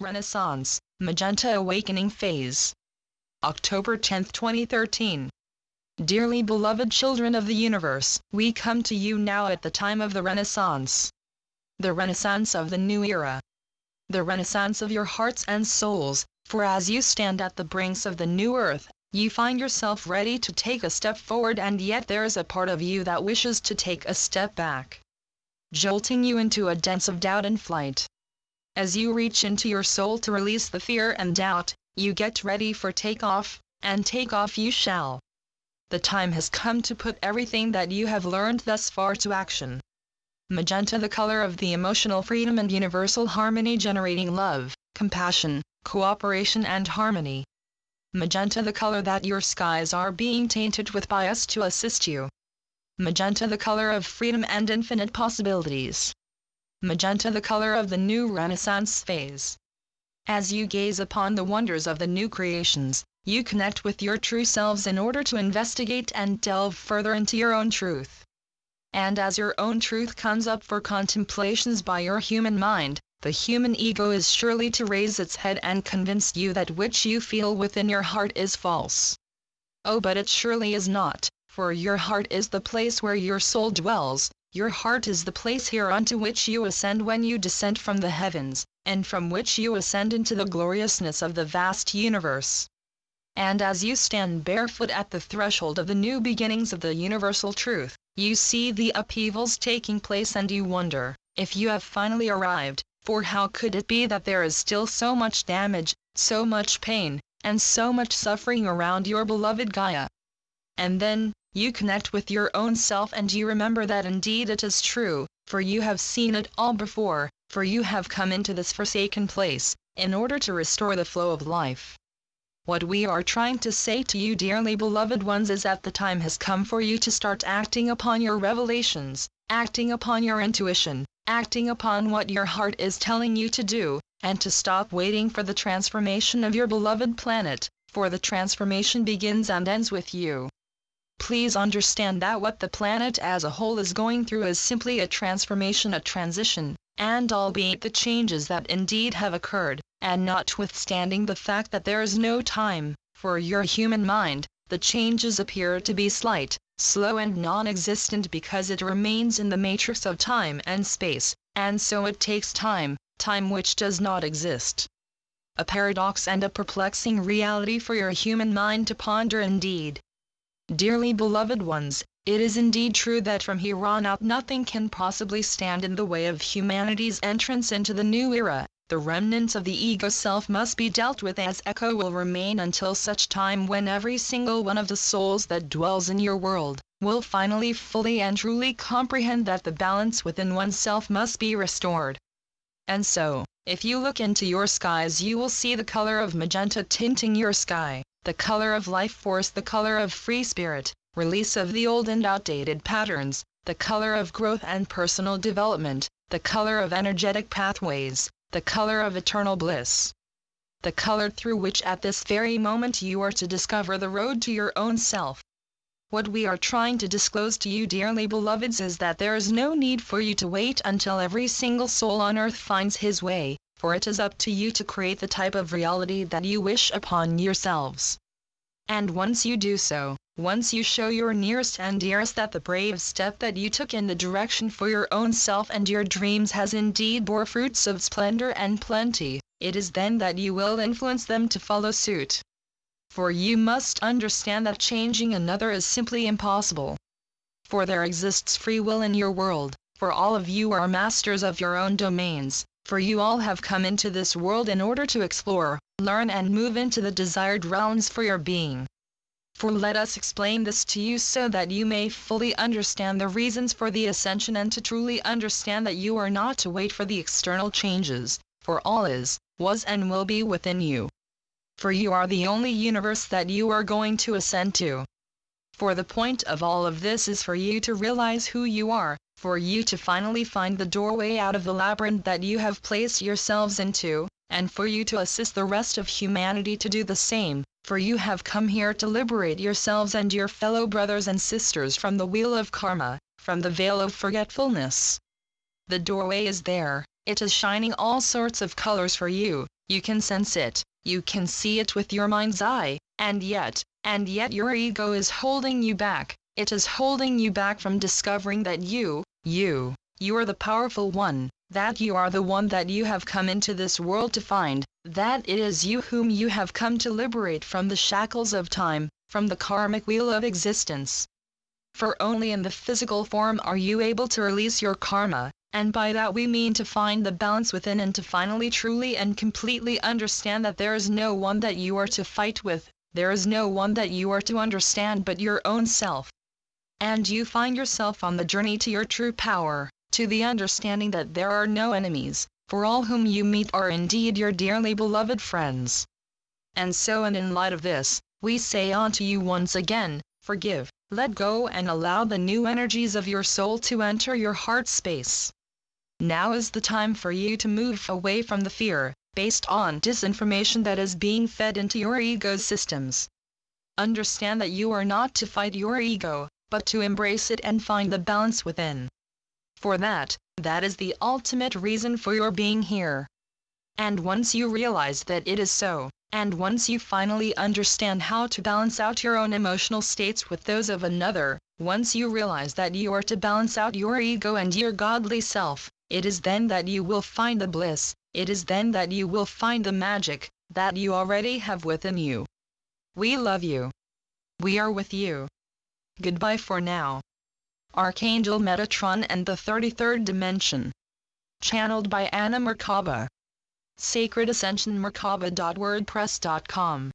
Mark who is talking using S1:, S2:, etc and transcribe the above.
S1: Renaissance, Magenta Awakening Phase. October 10, 2013. Dearly beloved children of the universe, we come to you now at the time of the Renaissance. The Renaissance of the new era. The Renaissance of your hearts and souls, for as you stand at the brinks of the new earth, you find yourself ready to take a step forward, and yet there is a part of you that wishes to take a step back, jolting you into a dance of doubt and flight. As you reach into your soul to release the fear and doubt, you get ready for takeoff, and take off you shall. The time has come to put everything that you have learned thus far to action. Magenta, the color of the emotional freedom and universal harmony, generating love, compassion, cooperation and harmony. Magenta, the color that your skies are being tainted with by us to assist you. Magenta, the color of freedom and infinite possibilities. Magenta, the color of the new Renaissance phase. As you gaze upon the wonders of the new creations, you connect with your true selves in order to investigate and delve further into your own truth. And as your own truth comes up for contemplations by your human mind, the human ego is surely to raise its head and convince you that which you feel within your heart is false. Oh, but it surely is not, for your heart is the place where your soul dwells. Your heart is the place here unto which you ascend when you descend from the heavens, and from which you ascend into the gloriousness of the vast universe. And as you stand barefoot at the threshold of the new beginnings of the universal truth, you see the upheavals taking place and you wonder if you have finally arrived, for how could it be that there is still so much damage, so much pain, and so much suffering around your beloved Gaia? And then, you connect with your own self and you remember that indeed it is true, for you have seen it all before, for you have come into this forsaken place, in order to restore the flow of life. What we are trying to say to you, dearly beloved ones, is that the time has come for you to start acting upon your revelations, acting upon your intuition, acting upon what your heart is telling you to do, and to stop waiting for the transformation of your beloved planet, for the transformation begins and ends with you. Please understand that what the planet as a whole is going through is simply a transformation, a transition, and albeit the changes that indeed have occurred, and notwithstanding the fact that there is no time for your human mind, the changes appear to be slight, slow and non-existent because it remains in the matrix of time and space, and so it takes time which does not exist. A paradox and a perplexing reality for your human mind to ponder indeed. Dearly beloved ones, it is indeed true that from here on out nothing can possibly stand in the way of humanity's entrance into the new era. The remnants of the ego self must be dealt with, as echo will remain until such time when every single one of the souls that dwells in your world will finally fully and truly comprehend that the balance within oneself must be restored. And so, if you look into your skies, you will see the color of magenta tinting your sky, the color of life force, the color of free spirit, release of the old and outdated patterns, the color of growth and personal development, the color of energetic pathways, the color of eternal bliss. The color through which at this very moment you are to discover the road to your own self. What we are trying to disclose to you, dearly beloveds, is that there is no need for you to wait until every single soul on earth finds his way, for it is up to you to create the type of reality that you wish upon yourselves. And once you do so, once you show your nearest and dearest that the brave step that you took in the direction for your own self and your dreams has indeed bore fruits of splendor and plenty, it is then that you will influence them to follow suit. For you must understand that changing another is simply impossible. For there exists free will in your world, for all of you are masters of your own domains, for you all have come into this world in order to explore, learn and move into the desired realms for your being. For let us explain this to you so that you may fully understand the reasons for the ascension, and to truly understand that you are not to wait for the external changes, for all is, was and will be within you. For you are the only universe that you are going to ascend to. For the point of all of this is for you to realize who you are, for you to finally find the doorway out of the labyrinth that you have placed yourselves into, and for you to assist the rest of humanity to do the same, for you have come here to liberate yourselves and your fellow brothers and sisters from the wheel of karma, from the veil of forgetfulness. The doorway is there, it is shining all sorts of colors for you, You can sense it, you can see it with your mind's eye, and yet your ego is holding you back. It is holding you back from discovering that you are the powerful one, that you are the one that you have come into this world to find, that it is you whom you have come to liberate from the shackles of time, from the karmic wheel of existence. For only in the physical form are you able to release your karma, and by that we mean to find the balance within and to finally truly and completely understand that there is no one that you are to fight with, there is no one that you are to understand but your own self. And you find yourself on the journey to your true power, to the understanding that there are no enemies, for all whom you meet are indeed your dearly beloved friends. And so and in light of this, we say unto you once again, forgive, let go and allow the new energies of your soul to enter your heart space. Now is the time for you to move away from the fear, based on disinformation that is being fed into your ego's systems. Understand that you are not to fight your ego, but to embrace it and find the balance within. For that is the ultimate reason for your being here. And once you realize that it is so, and once you finally understand how to balance out your own emotional states with those of another, once you realize that you are to balance out your ego and your godly self, it is then that you will find the bliss, it is then that you will find the magic, that you already have within you. We love you. We are with you. Goodbye for now. Archangel Metatron and the 33rd Dimension. Channeled by Anna Merkaba. sacredascensionmerkaba.wordpress.com